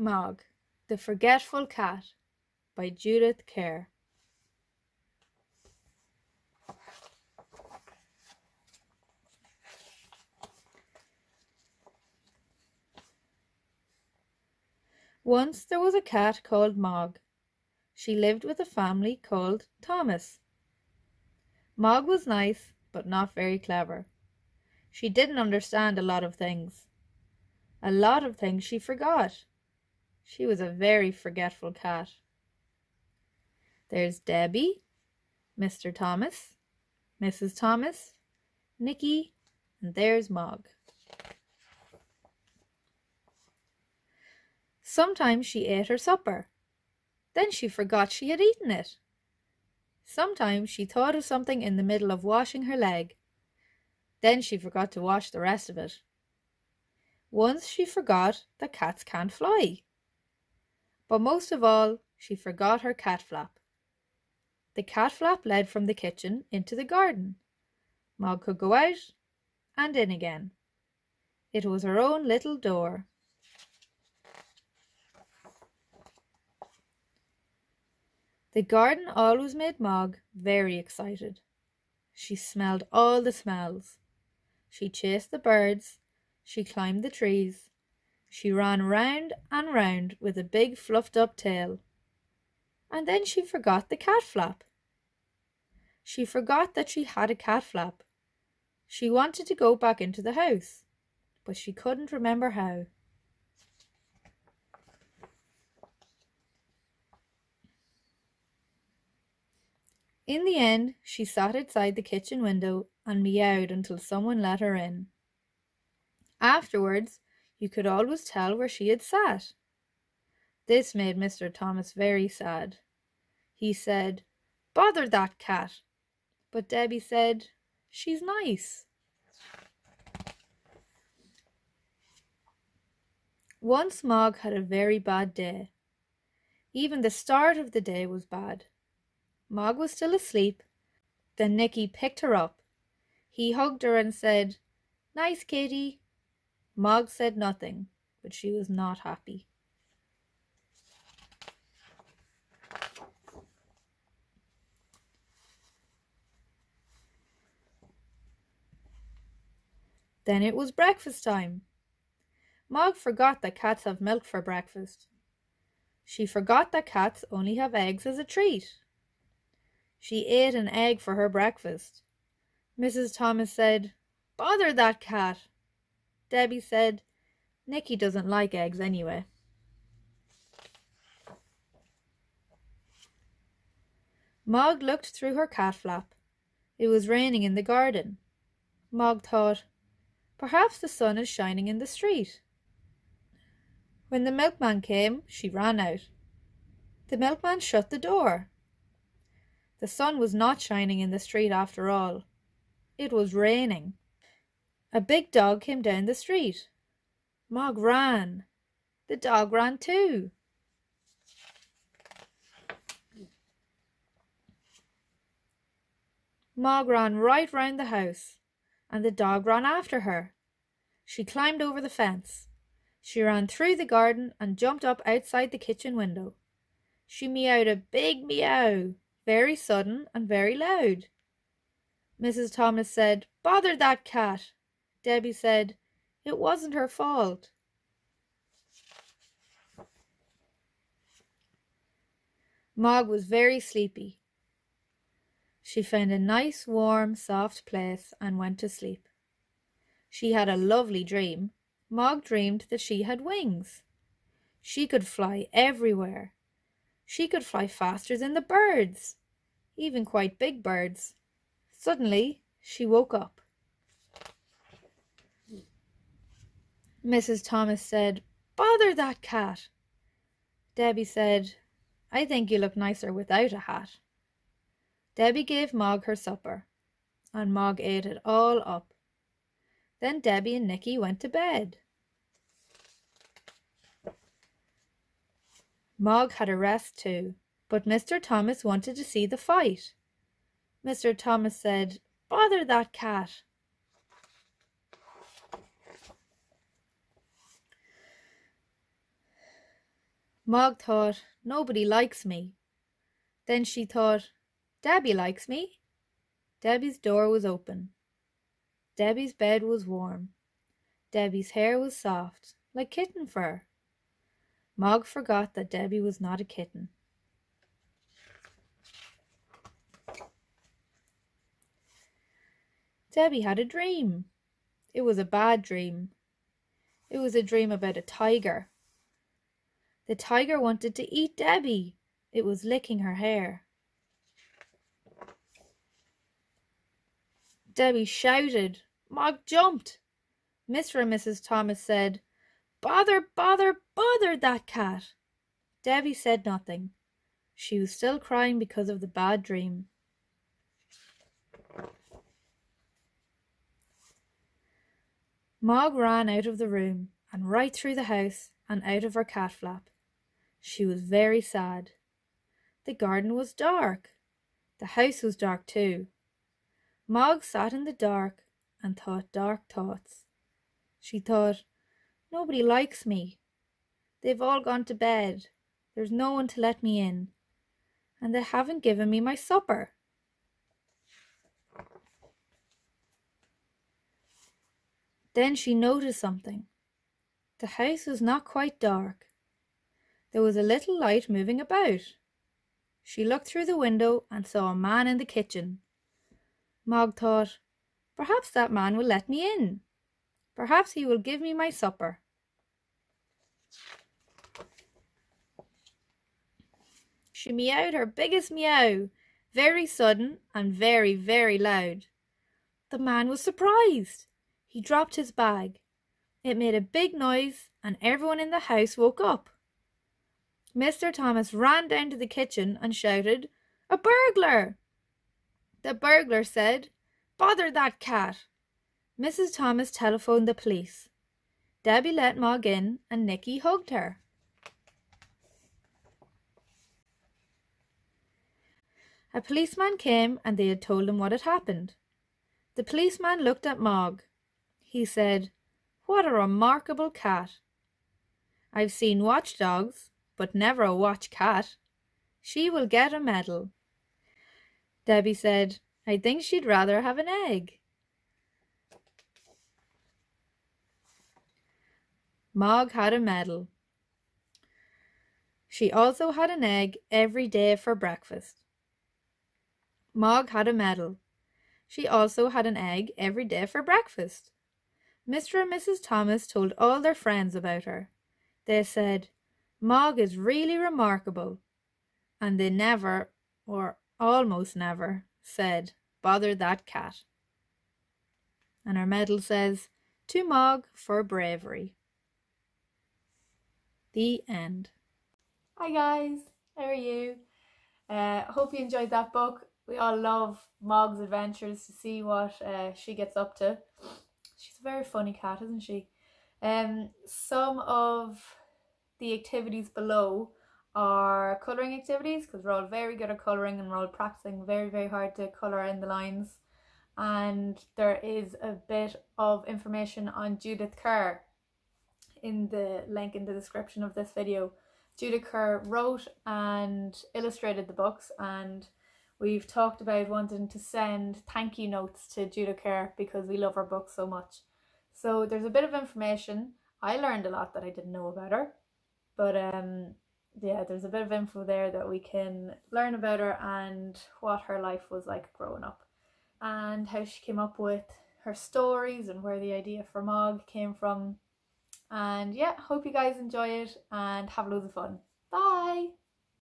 Mog, the Forgetful Cat by Judith Kerr. Once there was a cat called Mog. She lived with a family called Thomas. Mog was nice, but not very clever. She didn't understand a lot of things. A lot of things she forgot. She was a very forgetful cat. There's Debbie, Mr. Thomas, Mrs. Thomas, Nicky, and there's Mog. Sometimes she ate her supper. Then she forgot she had eaten it. Sometimes she thought of something in the middle of washing her leg. Then she forgot to wash the rest of it. Once she forgot that cats can't fly. But most of all, she forgot her cat flap. The cat flap led from the kitchen into the garden. Mog could go out and in again. It was her own little door. The garden always made Mog very excited. She smelled all the smells. She chased the birds. She climbed the trees. She ran round and round with a big fluffed up tail. And then she forgot the cat flap. She forgot that she had a cat flap. She wanted to go back into the house, but she couldn't remember how. In the end, she sat outside the kitchen window and meowed until someone let her in. Afterwards, you could always tell where she had sat. This made Mr. Thomas very sad. He said, "Bother that cat." But Debbie said, "She's nice." Once Mog had a very bad day. Even the start of the day was bad. Mog was still asleep. Then Nicky picked her up. He hugged her and said, "Nice kitty." Mog said nothing, but she was not happy. Then it was breakfast time. Mog forgot that cats have milk for breakfast. She forgot that cats only have eggs as a treat. She ate an egg for her breakfast. Mrs. Thomas said, "Bother that cat." Debbie said, "Nicky doesn't like eggs anyway." Mog looked through her cat flap. It was raining in the garden. Mog thought, perhaps the sun is shining in the street. When the milkman came, she ran out. The milkman shut the door. The sun was not shining in the street after all. It was raining. A big dog came down the street. Mog ran. The dog ran too. Mog ran right round the house, and the dog ran after her. She climbed over the fence. She ran through the garden and jumped up outside the kitchen window. She meowed a big meow, very sudden and very loud. Mrs. Thomas said, "Bother that cat." Debbie said, "It wasn't her fault." Mog was very sleepy. She found a nice, warm, soft place and went to sleep. She had a lovely dream. Mog dreamed that she had wings. She could fly everywhere. She could fly faster than the birds, even quite big birds. Suddenly, she woke up. Mrs. Thomas said, "Bother that cat." Debbie said, "I think you look nicer without a hat." Debbie gave Mog her supper, and Mog ate it all up. Then Debbie and Nicky went to bed. Mog had a rest too, but Mr. Thomas wanted to see the fight. Mr. Thomas said, "Bother that cat." Mog thought, nobody likes me. Then she thought, Debbie likes me. Debbie's door was open. Debbie's bed was warm. Debbie's hair was soft, like kitten fur. Mog forgot that Debbie was not a kitten. Debbie had a dream. It was a bad dream. It was a dream about a tiger. The tiger wanted to eat Debbie. It was licking her hair. Debbie shouted. Mog jumped. Mr. and Mrs. Thomas said, Bother, bother, bother that cat. Debbie said nothing. She was still crying because of the bad dream. Mog ran out of the room and right through the house and out of her cat flap. She was very sad. The garden was dark. The house was dark too. Mog sat in the dark and thought dark thoughts. She thought, nobody likes me. They've all gone to bed. There's no one to let me in. And they haven't given me my supper. Then she noticed something. The house was not quite dark. There was a little light moving about. She looked through the window and saw a man in the kitchen. Mog thought, perhaps that man will let me in. Perhaps he will give me my supper. She meowed her biggest meow, very sudden and very, very loud. The man was surprised. He dropped his bag. It made a big noise and everyone in the house woke up. Mr. Thomas ran down to the kitchen and shouted, A burglar! The burglar said, Bother that cat! Mrs. Thomas telephoned the police. Debbie let Mog in and Nicky hugged her. A policeman came and they had told him what had happened. The policeman looked at Mog. He said, What a remarkable cat. I've seen watchdogs, but never a watch cat. She will get a medal. Debbie said, I think she'd rather have an egg. Mog had a medal. She also had an egg every day for breakfast. Mog had a medal. She also had an egg every day for breakfast. Mr. and Mrs. Thomas told all their friends about her. They said, Mog is really remarkable. And they never, or almost never, said, Bother that cat. And her medal says, To Mog for bravery. The end. Hi guys, how are you? Hope you enjoyed that book. We all love Mog's adventures, to see what she gets up to. She's a very funny cat, isn't she? Some of the activities below are colouring activities, because we're all very good at colouring and we're all practicing very, very hard to colour in the lines. And there is a bit of information on Judith Kerr in the link in the description of this video. Judith Kerr wrote and illustrated the books, and we've talked about wanting to send thank you notes to Judith Kerr because we love her books so much. So there's a bit of information. I learned a lot that I didn't know about her, but yeah, there's a bit of info there that we can learn about her and what her life was like growing up and how she came up with her stories and where the idea for Mog came from. And yeah, hope you guys enjoy it and have loads of fun. Bye!